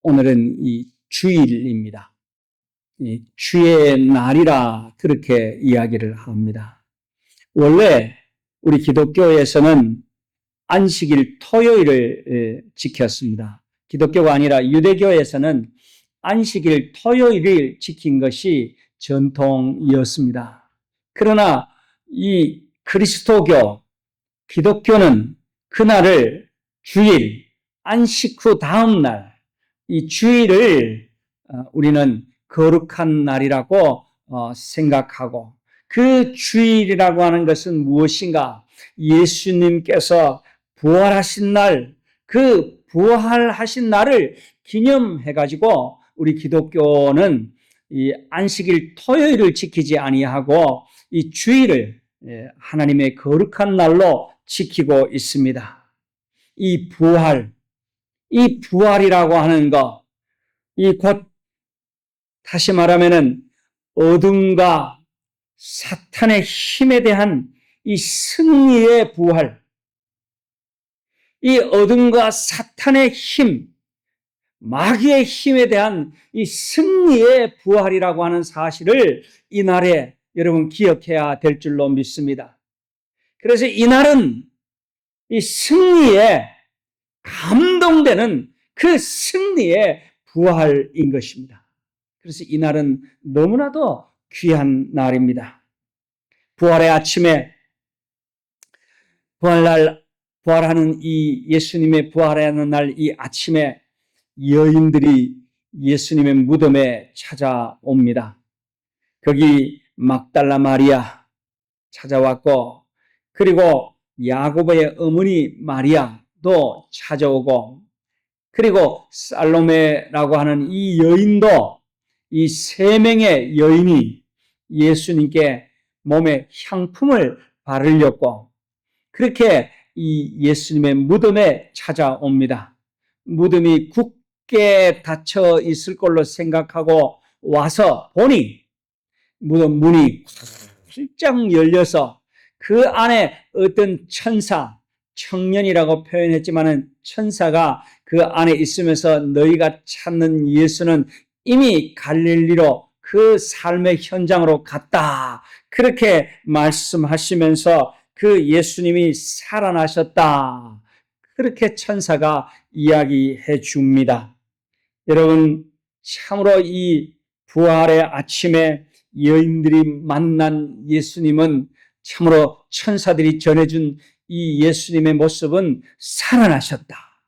오늘은 이 주일입니다. 이 주의 날이라 그렇게 이야기를 합니다. 원래 우리 기독교에서는 안식일 토요일을 지켰습니다. 기독교가 아니라 유대교에서는 안식일 토요일을 지킨 것이 전통이었습니다. 그러나 이 그리스도교, 기독교는 그날을 주일, 안식 후 다음 날, 이 주일을 우리는 거룩한 날이라고 생각하고, 그 주일이라고 하는 것은 무엇인가? 예수님께서 부활하신 날, 그 부활하신 날을 기념해가지고 우리 기독교는 이 안식일 토요일을 지키지 아니하고 이 주일을 하나님의 거룩한 날로 지키고 있습니다. 이 부활이라고 하는 것, 이 곧 다시 말하면은 어둠과 사탄의 힘에 대한 이 승리의 부활, 이 어둠과 사탄의 힘, 마귀의 힘에 대한 이 승리의 부활이라고 하는 사실을 이날에 여러분 기억해야 될 줄로 믿습니다. 그래서 이날은 이 승리에 감동되는 그 승리의 부활인 것입니다. 그래서 이날은 너무나도 귀한 날입니다. 부활의 아침에 부활하는 이 예수님의 부활하는 날 이 아침에 여인들이 예수님의 무덤에 찾아옵니다. 거기 막달라 마리아 찾아왔고, 그리고 야고보의 어머니 마리아도 찾아오고, 그리고 살로메라고 하는 이 여인도, 이 세 명의 여인이 예수님께 몸에 향품을 바르려고 그렇게 이 예수님의 무덤에 찾아옵니다. 무덤이 굳게 닫혀 있을 걸로 생각하고 와서 보니 무덤 문이 활짝 열려서 그 안에 어떤 천사, 청년이라고 표현했지만은 천사가 그 안에 있으면서 너희가 찾는 예수는 이미 갈릴리로 그 삶의 현장으로 갔다. 그렇게 말씀하시면서 그 예수님이 살아나셨다. 그렇게 천사가 이야기해 줍니다. 여러분, 참으로 이 부활의 아침에 여인들이 만난 예수님은 참으로 천사들이 전해준 이 예수님의 모습은 살아나셨다.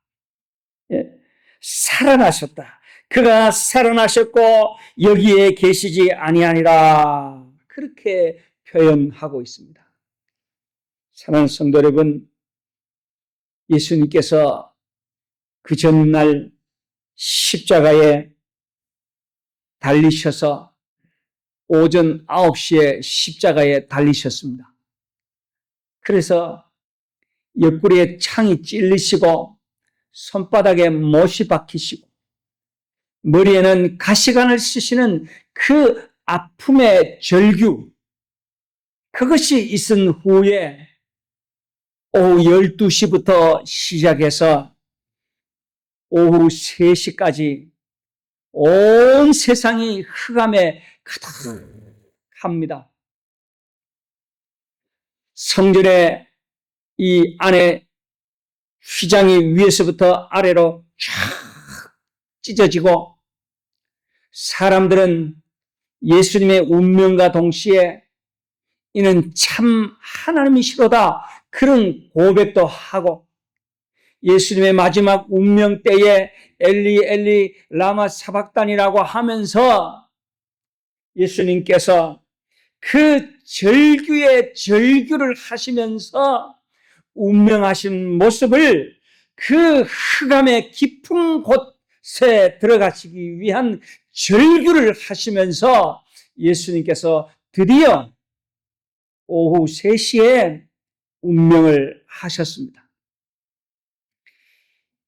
살아나셨다. 그가 살아나셨고 여기에 계시지 아니하니라. 그렇게 표현하고 있습니다. 사랑하는 성도 여러분, 예수님께서 그 전날 십자가에 달리셔서 오전 9시에 십자가에 달리셨습니다. 그래서 옆구리에 창이 찔리시고 손바닥에 못이 박히시고 머리에는 가시관을 쓰시는 그 아픔의 절규, 그것이 있은 후에 오후 12시부터 시작해서 오후 3시까지 온 세상이 흑암에 가득합니다. 성전의 이 안에 휘장이 위에서부터 아래로 쫙 찢어지고 사람들은 예수님의 운명과 동시에 이는 참 하나님이시로다 그런 고백도 하고 예수님의 마지막 운명 때에 엘리 엘리 라마 사박단이라고 하면서 예수님께서 그 절규의 절규를 하시면서 운명하신 모습을 그 흑암의 깊은 곳에 들어가시기 위한 절규를 하시면서 예수님께서 드디어 오후 3시에 운명을 하셨습니다.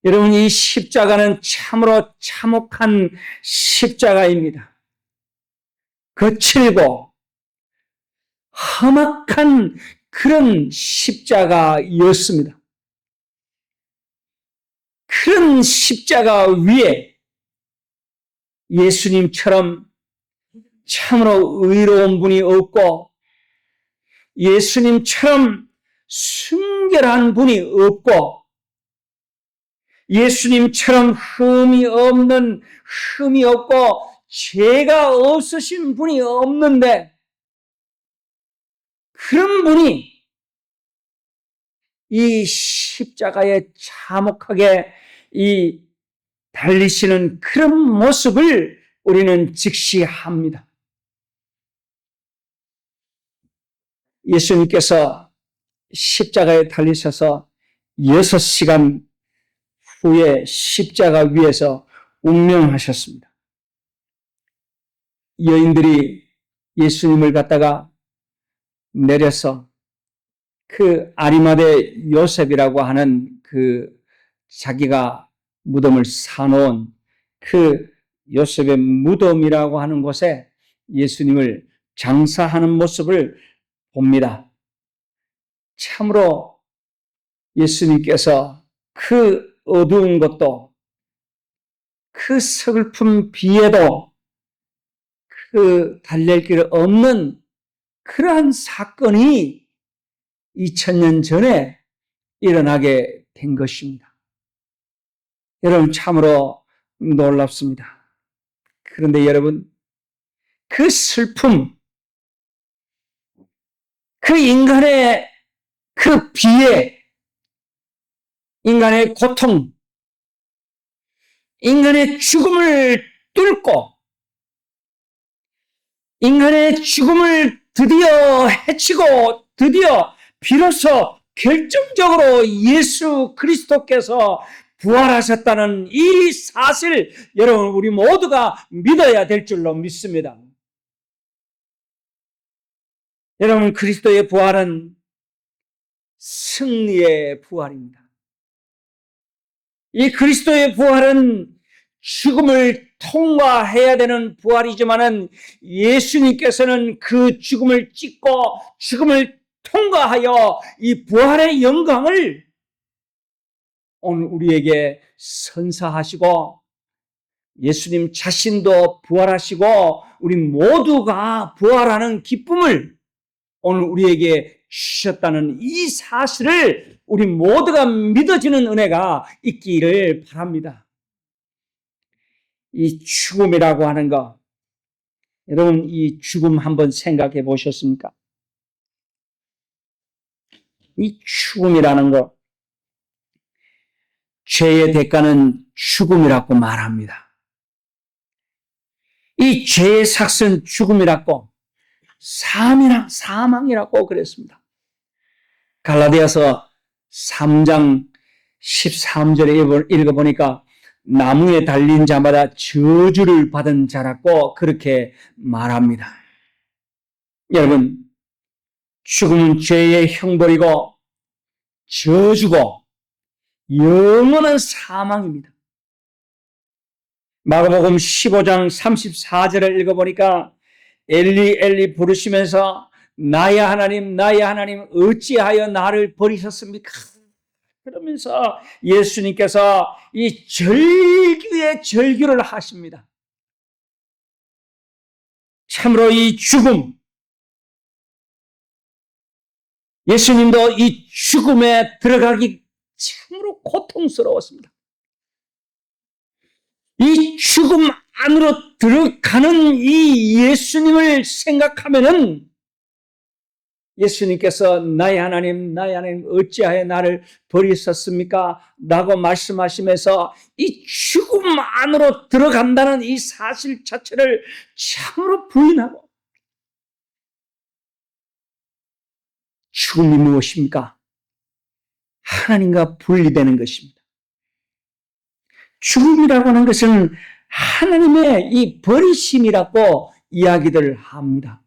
여러분, 이 십자가는 참으로 참혹한 십자가입니다. 거칠고 험악한 그런 십자가였습니다. 그런 십자가 위에 예수님처럼 참으로 의로운 분이 없고 예수님처럼 순결한 분이 없고 예수님처럼 흠이 없고 죄가 없으신 분이 없는데 그런 분이 이 십자가에 참혹하게 이 달리시는 그런 모습을 우리는 직시합니다. 예수님께서 십자가에 달리셔서 6시간 후에 십자가 위에서 운명하셨습니다. 여인들이 예수님을 갖다가 내려서 그 아리마대 요셉이라고 하는 그 자기가 무덤을 사놓은 그 요셉의 무덤이라고 하는 곳에 예수님을 장사하는 모습을 봅니다. 참으로 예수님께서 그 어두운 것도 그 서글픈 비에도 그 달랠 길 없는 그러한 사건이 2000년 전에 일어나게 된 것입니다. 여러분 참으로 놀랍습니다. 그런데 여러분 그 슬픔, 그 인간의 그 비애, 인간의 고통, 인간의 죽음을 뚫고 인간의 죽음을 드디어 해치고 드디어 비로소 결정적으로 예수 그리스도께서 부활하셨다는 이 사실 여러분 우리 모두가 믿어야 될 줄로 믿습니다. 여러분 그리스도의 부활은 승리의 부활입니다. 이 그리스도의 부활은 죽음을 통과해야 되는 부활이지만은 예수님께서는 그 죽음을 찢고 죽음을 통과하여 이 부활의 영광을 오늘 우리에게 선사하시고 예수님 자신도 부활하시고 우리 모두가 부활하는 기쁨을 오늘 우리에게 주셨다는 이 사실을 우리 모두가 믿어지는 은혜가 있기를 바랍니다. 이 죽음이라고 하는 거, 여러분 이 죽음 한번 생각해 보셨습니까? 이 죽음이라는 거, 죄의 대가는 죽음이라고 말합니다. 이 죄의 삭은 죽음이라고, 사망이라고 그랬습니다. 갈라디아서 3장 13절에 읽어보니까 나무에 달린 자마다 저주를 받은 자라고 그렇게 말합니다. 여러분, 죽음은 죄의 형벌이고 저주고 영원한 사망입니다. 마가복음 15장 34절을 읽어보니까 엘리 엘리 부르시면서 나의 하나님 어찌하여 나를 버리셨습니까? 그러면서 예수님께서 이 절규의 절규를 하십니다. 참으로 이 죽음, 예수님도 이 죽음에 들어가기 참으로 고통스러웠습니다. 이 죽음 안으로 들어가는 이 예수님을 생각하면은 예수님께서 나의 하나님 어찌하여 나를 버리셨습니까? 라고 말씀하시면서 이 죽음 안으로 들어간다는 이 사실 자체를 참으로 부인하고 죽음이 무엇입니까? 하나님과 분리되는 것입니다. 죽음이라고 하는 것은 하나님의 이 버리심이라고 이야기를 합니다.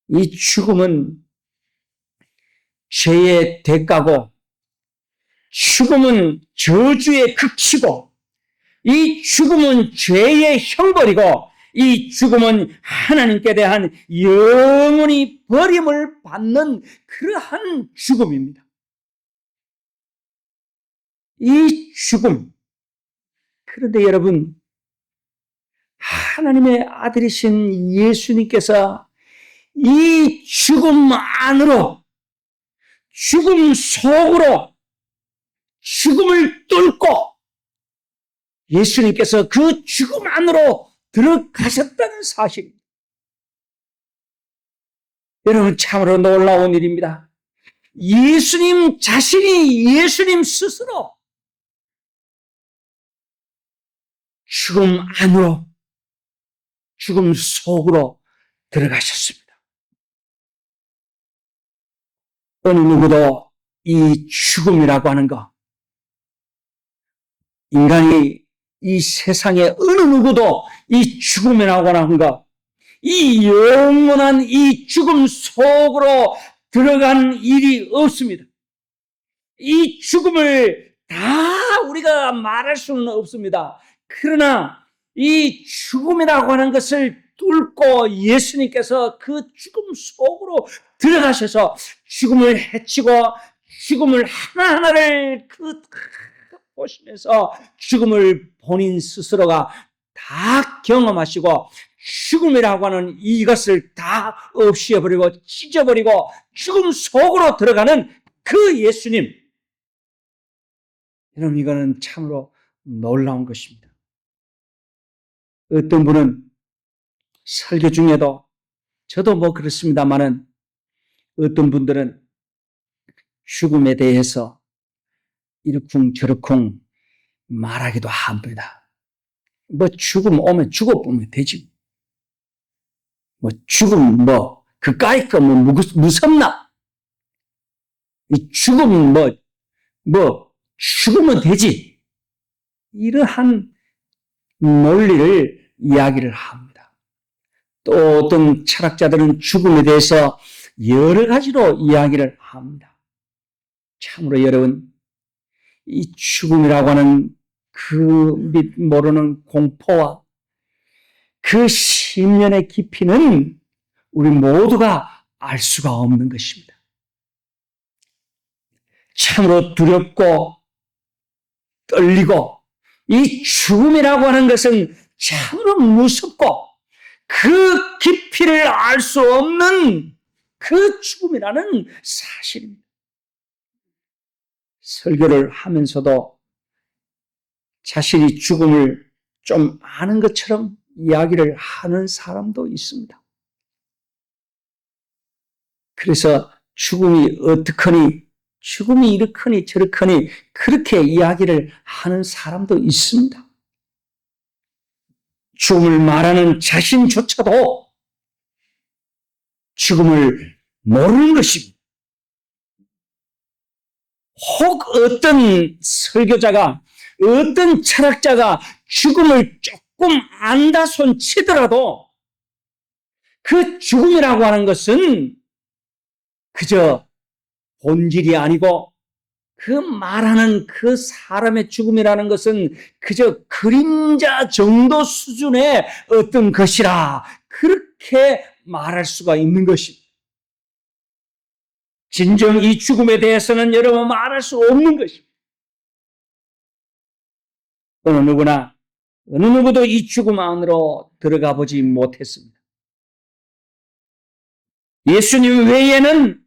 이 죽음은 죄의 대가고 죽음은 저주의 극치고 이 죽음은 죄의 형벌이고 이 죽음은 하나님께 대한 영원히 버림을 받는 그러한 죽음입니다. 이 죽음, 그런데 여러분 하나님의 아들이신 예수님께서 이 죽음 안으로, 죽음 속으로, 죽음을 뚫고 예수님께서 그 죽음 안으로 들어가셨다는 사실입니다. 여러분, 참으로 놀라운 일입니다. 예수님 자신이, 예수님 스스로 죽음 안으로, 죽음 속으로 들어가셨습니다. 어느 누구도 이 죽음이라고 하는 것, 인간이 이 세상에 어느 누구도 이 죽음이라고 하는 것, 이 영원한 이 죽음 속으로 들어간 일이 없습니다. 이 죽음을 다 우리가 말할 수는 없습니다. 그러나 이 죽음이라고 하는 것을 뚫고 예수님께서 그 죽음 속으로 들어가셔서 죽음을 해치고 죽음을 하나하나를 보시면서 죽음을 본인 스스로가 다 경험하시고 죽음이라고 하는 이것을 다 없애버리고 찢어버리고 죽음 속으로 들어가는 그 예수님. 여러분, 이거는 참으로 놀라운 것입니다. 어떤 분은 설교 중에도, 저도 뭐 그렇습니다만은, 어떤 분들은 죽음에 대해서 이러쿵저러쿵 말하기도 합니다. 뭐 죽음 오면 죽어보면 되지. 뭐 죽음 뭐 그까이 거 뭐 무섭나? 이 죽음 뭐 죽으면 되지. 이러한 논리를 이야기를 합니다. 또 어떤 철학자들은 죽음에 대해서 여러 가지로 이야기를 합니다. 참으로 여러분, 이 죽음이라고 하는 그 모르는 공포와 그 심연의 깊이는 우리 모두가 알 수가 없는 것입니다. 참으로 두렵고 떨리고, 이 죽음이라고 하는 것은 참으로 무섭고 그 깊이를 알 수 없는 그 죽음이라는 사실입니다. 설교를 하면서도 자신이 죽음을 좀 아는 것처럼 이야기를 하는 사람도 있습니다. 그래서 죽음이 어떻거니, 죽음이 이렇거니 저렇거니 그렇게 이야기를 하는 사람도 있습니다. 죽음을 말하는 자신조차도 죽음을 모르는 것입니다. 혹 어떤 설교자가, 어떤 철학자가 죽음을 조금 안다 손 치더라도 그 죽음이라고 하는 것은 그저 본질이 아니고, 그 말하는 그 사람의 죽음이라는 것은 그저 그림자 정도 수준의 어떤 것이라, 그렇게 말할 수가 있는 것입니다. 진정 이 죽음에 대해서는 여러분 말할 수 없는 것입니다. 어느 누구도 이 죽음 안으로 들어가 보지 못했습니다. 예수님 외에는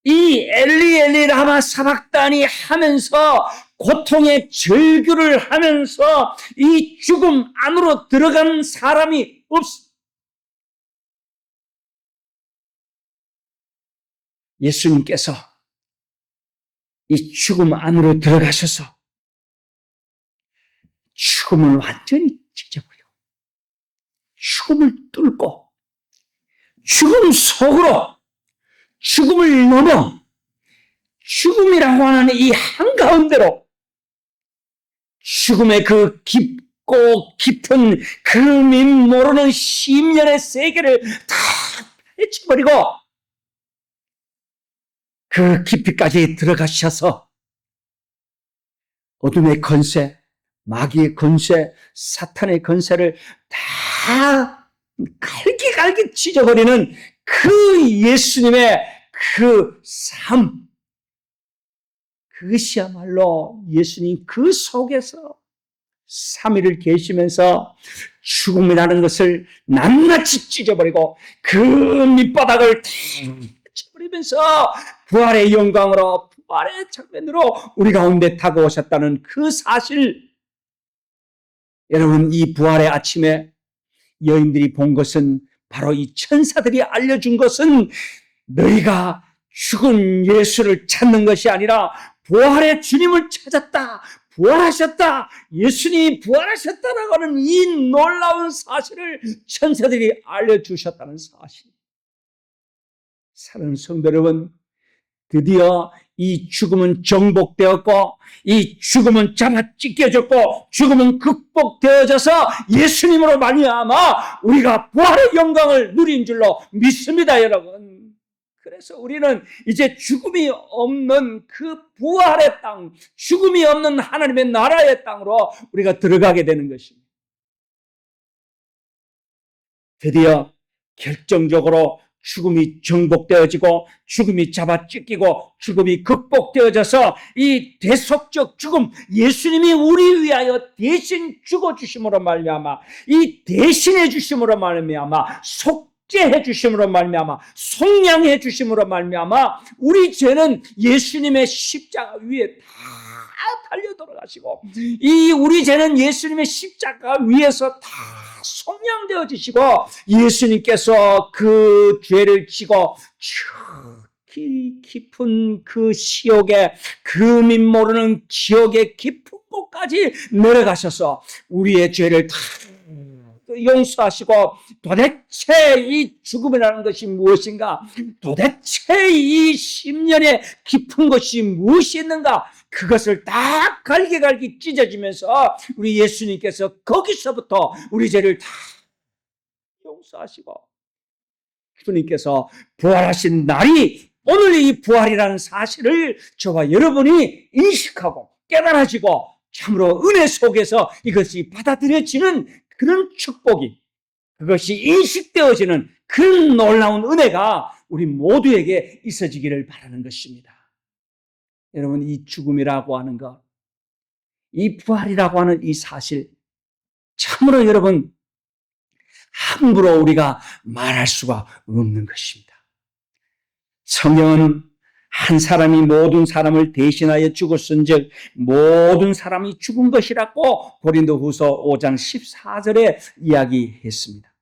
이 엘리 엘리 라마 사박다니 하면서 고통의 절규를 하면서 이 죽음 안으로 들어간 사람이 없습니다. 예수님께서 이 죽음 안으로 들어가셔서 죽음을 완전히 찢어버리고 죽음을 뚫고 죽음 속으로, 죽음을 넘어 죽음이라고 하는 이 한가운데로 죽음의 그 깊고 깊은 그 모르는 심연의 세계를 다 헤쳐버리고 그 깊이까지 들어가셔서 어둠의 권세, 마귀의 권세, 사탄의 권세를 다 갈기갈기 찢어버리는 그 예수님의 그 삶, 그것이야말로 예수님 그 속에서 3일을 계시면서 죽음이라는 것을 낱낱이 찢어버리고 그 밑바닥을 다 찢어버리면서 부활의 영광으로, 부활의 장면으로 우리 가운데 다가오셨다는 그 사실, 여러분, 이 부활의 아침에 여인들이 본 것은, 바로 이 천사들이 알려준 것은, 너희가 죽은 예수를 찾는 것이 아니라 부활의 주님을 찾았다, 부활하셨다, 예수님이 부활하셨다라고 하는 이 놀라운 사실을 천사들이 알려주셨다는 사실. 사랑하는 성도 여러분, 드디어 이 죽음은 정복되었고, 이 죽음은 잡아 찢겨졌고, 죽음은 극복되어져서 예수님으로 말미암아 우리가 부활의 영광을 누린 줄로 믿습니다, 여러분. 그래서 우리는 이제 죽음이 없는 그 부활의 땅, 죽음이 없는 하나님의 나라의 땅으로 우리가 들어가게 되는 것입니다. 드디어 결정적으로 죽음이 정복되어지고, 죽음이 잡아찢기고, 죽음이 극복되어져서 이 대속적 죽음, 예수님이 우리 위하여 대신 죽어주심으로 말미암아, 이 대신해 주심으로 말미암아, 속죄해 주심으로 말미암아, 속량해 주심으로 말미암아, 우리 죄는 예수님의 십자가 위에 다 달려 돌아가시고, 이 우리 죄는 예수님의 십자가 위에서 다 속량되어지시고, 예수님께서 그 죄를 지고 깊은 그 시옥에, 그 밑 모르는 지옥의 깊은 곳까지 내려가셔서 우리의 죄를 다 용서하시고, 도대체 이 죽음이라는 것이 무엇인가, 도대체 이 10년의 깊은 것이 무엇이 있는가, 그것을 다 갈기갈기 찢어지면서 우리 예수님께서 거기서부터 우리 죄를 다 용서하시고, 주님께서 부활하신 날이 오늘 이 부활이라는 사실을 저와 여러분이 인식하고 깨달아지고, 참으로 은혜 속에서 이것이 받아들여지는 그런 축복이, 그것이 인식되어지는 그런 놀라운 은혜가 우리 모두에게 있어지기를 바라는 것입니다. 여러분, 이 죽음이라고 하는 것, 이 부활이라고 하는 이 사실, 참으로 여러분 함부로 우리가 말할 수가 없는 것입니다. 성경은 한 사람이 모든 사람을 대신하여 죽었은즉 모든 사람이 죽은 것이라고 고린도후서 5장 14절에 이야기했습니다.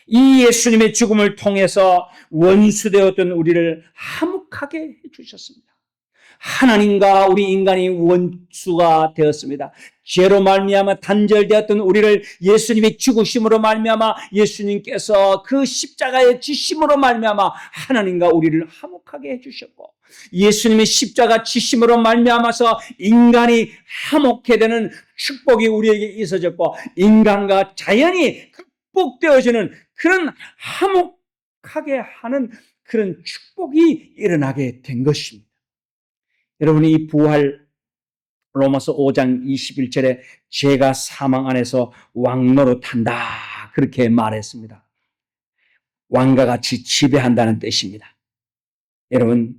이 예수님의 죽음을 통해서 원수되었던 우리를 화목하게 해주셨습니다. 하나님과 우리 인간이 원수가 되었습니다. 죄로 말미암아 단절되었던 우리를 예수님의 죽으심으로 말미암아, 예수님께서 그 십자가의 지심으로 말미암아 하나님과 우리를 화목하게 해주셨고, 예수님의 십자가 지심으로 말미암아서 인간이 화목해 되는 축복이 우리에게 있어졌고, 인간과 자연이 극복되어지는 그런 화목하게 하는 그런 축복이 일어나게 된 것입니다. 여러분이 이 부활, 로마서 5장 21절에 죄가 사망 안에서 왕노릇한다, 그렇게 말했습니다. 왕과 같이 지배한다는 뜻입니다. 여러분,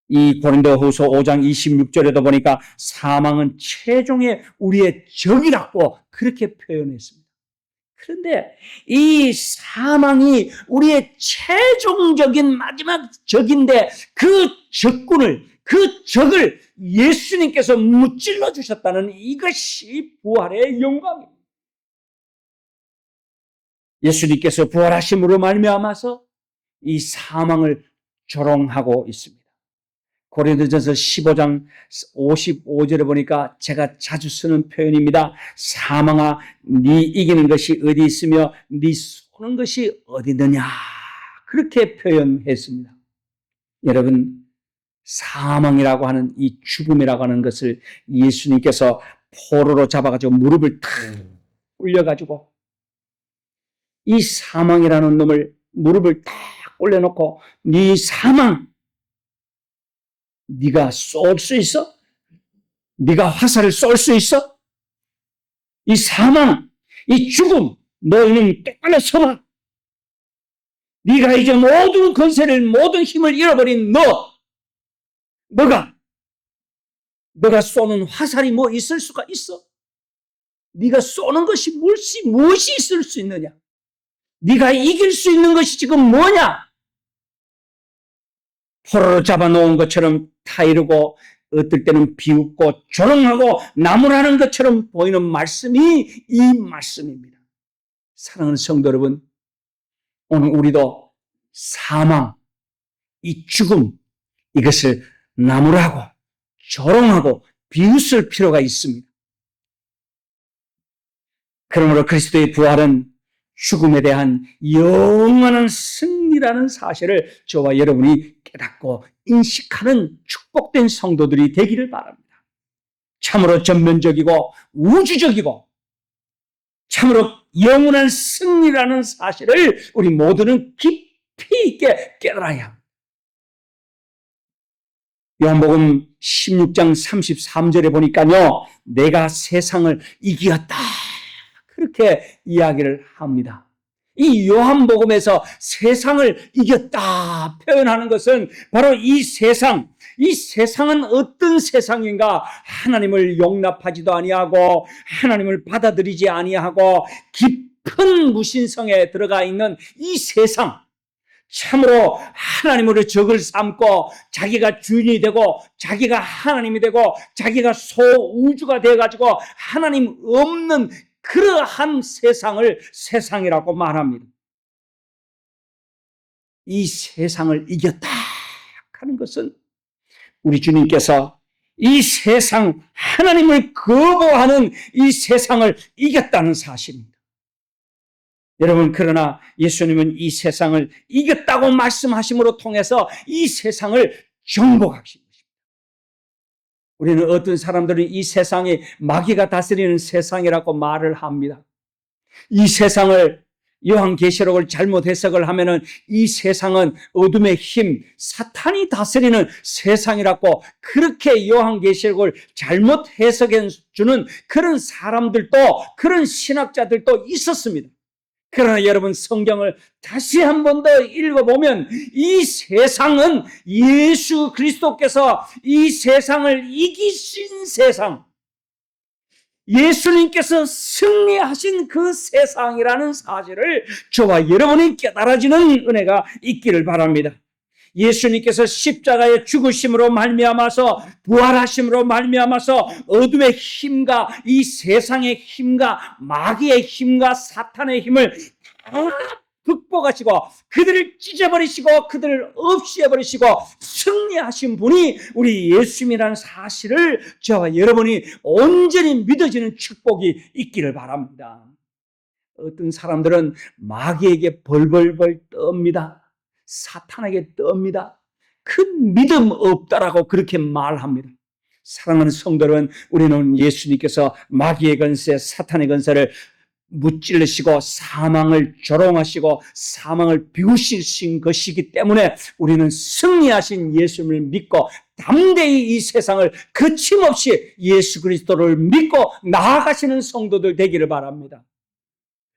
이 고린도후서 5장 26절에도 보니까 사망은 최종의 우리의 적이라고 그렇게 표현했습니다. 그런데 이 사망이 우리의 최종적인 마지막 적인데, 그 적군을, 그 적을 예수님께서 무찔러 주셨다는 이것이 부활의 영광입니다. 예수님께서 부활하심으로 말미암아서 이 사망을 조롱하고 있습니다. 고린도전서 15장 55절에 보니까 제가 자주 쓰는 표현입니다. 사망아, 네 이기는 것이 어디 있으며 네 쏘는 것이 어디 있느냐, 그렇게 표현했습니다. 여러분, 사망이라고 하는 이 죽음이라고 하는 것을 예수님께서 포로로 잡아가지고 무릎을 탁 꿇려가지고, 이 사망이라는 놈을 무릎을 탁 꿇려놓고, 네 사망, 네가 쏠 수 있어? 네가 화살을 쏠 수 있어? 이 사망, 이 죽음, 너희는 똑바로 서봐. 네가 이제 모든 권세를, 모든 힘을 잃어버린 너가 쏘는 화살이 뭐 있을 수가 있어? 네가 쏘는 것이 무엇이 있을 수 있느냐? 네가 이길 수 있는 것이 지금 뭐냐? 포로로 잡아놓은 것처럼 타이르고 어떨 때는 비웃고 조롱하고 나무라는 것처럼 보이는 말씀이 이 말씀입니다. 사랑하는 성도 여러분, 오늘 우리도 사망, 이 죽음, 이것을 나무라고 조롱하고 비웃을 필요가 있습니다. 그러므로 그리스도의 부활은 죽음에 대한 영원한 승리라는 사실을 저와 여러분이 깨닫고 인식하는 축복된 성도들이 되기를 바랍니다. 참으로 전면적이고 우주적이고 참으로 영원한 승리라는 사실을 우리 모두는 깊이 있게 깨달아야 합니다. 요한복음 16장 33절에 보니까요, 내가 세상을 이겼다, 그렇게 이야기를 합니다. 이 요한복음에서 세상을 이겼다 표현하는 것은 바로 이 세상은 어떤 세상인가? 하나님을 용납하지도 아니하고 하나님을 받아들이지 아니하고 깊은 무신성에 들어가 있는 이 세상, 참으로 하나님으로 적을 삼고 자기가 주인이 되고 자기가 하나님이 되고 자기가 소우주가 되어가지고 하나님 없는 그러한 세상을 세상이라고 말합니다. 이 세상을 이겼다 하는 것은 우리 주님께서 이 세상, 하나님을 거부하는 이 세상을 이겼다는 사실입니다. 여러분, 그러나 예수님은 이 세상을 이겼다고 말씀하심으로 통해서 이 세상을 정복하신 것입니다. 우리는 어떤 사람들은 이 세상이 마귀가 다스리는 세상이라고 말을 합니다. 이 세상을, 요한계시록을 잘못 해석을 하면은 이 세상은 어둠의 힘, 사탄이 다스리는 세상이라고 그렇게 요한계시록을 잘못 해석해 주는 그런 사람들도, 그런 신학자들도 있었습니다. 그러나 여러분, 성경을 다시 한 번 더 읽어보면 이 세상은 예수 그리스도께서 이 세상을 이기신 세상, 예수님께서 승리하신 그 세상이라는 사실을 저와 여러분이 깨달아지는 은혜가 있기를 바랍니다. 예수님께서 십자가의 죽으심으로 말미암아서, 부활하심으로 말미암아서 어둠의 힘과 이 세상의 힘과 마귀의 힘과 사탄의 힘을 다 극복하시고 그들을 찢어버리시고 그들을 없애버리시고 승리하신 분이 우리 예수님이라는 사실을 저와 여러분이 온전히 믿어지는 축복이 있기를 바랍니다. 어떤 사람들은 마귀에게 벌벌벌 떱니다. 사탄에게 떱니다. 큰 믿음 없다라고 그렇게 말합니다. 사랑하는 성도들은, 우리는 예수님께서 마귀의 권세, 사탄의 권세를 무찔르시고 사망을 조롱하시고 사망을 비우신 것이기 때문에 우리는 승리하신 예수님을 믿고 담대히 이 세상을 거침없이 예수 그리스도를 믿고 나아가시는 성도들 되기를 바랍니다.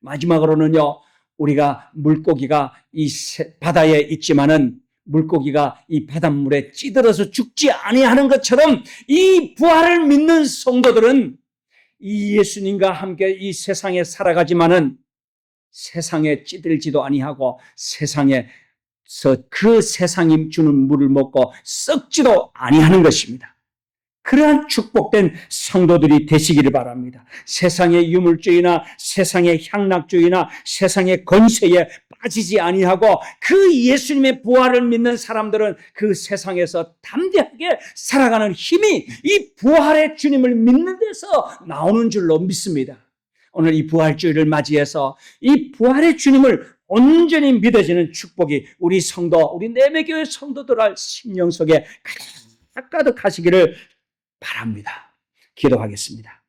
마지막으로는요, 우리가 물고기가 이 바다에 있지만은 물고기가 이 바닷물에 찌들어서 죽지 아니하는 것처럼 이 부활을 믿는 성도들은 이 예수님과 함께 이 세상에 살아가지만은 세상에 찌들지도 아니하고 세상에서 그 세상이 주는 물을 먹고 썩지도 아니하는 것입니다. 그러한 축복된 성도들이 되시기를 바랍니다. 세상의 유물주의나 세상의 향락주의나 세상의 권세에 빠지지 아니하고 그 예수님의 부활을 믿는 사람들은 그 세상에서 담대하게 살아가는 힘이 이 부활의 주님을 믿는 데서 나오는 줄로 믿습니다. 오늘 이 부활주의를 맞이해서 이 부활의 주님을 온전히 믿어지는 축복이 우리 성도, 우리 내매교회 성도들의 심령 속에 가득가득 하시기를 바랍니다. 기도하겠습니다.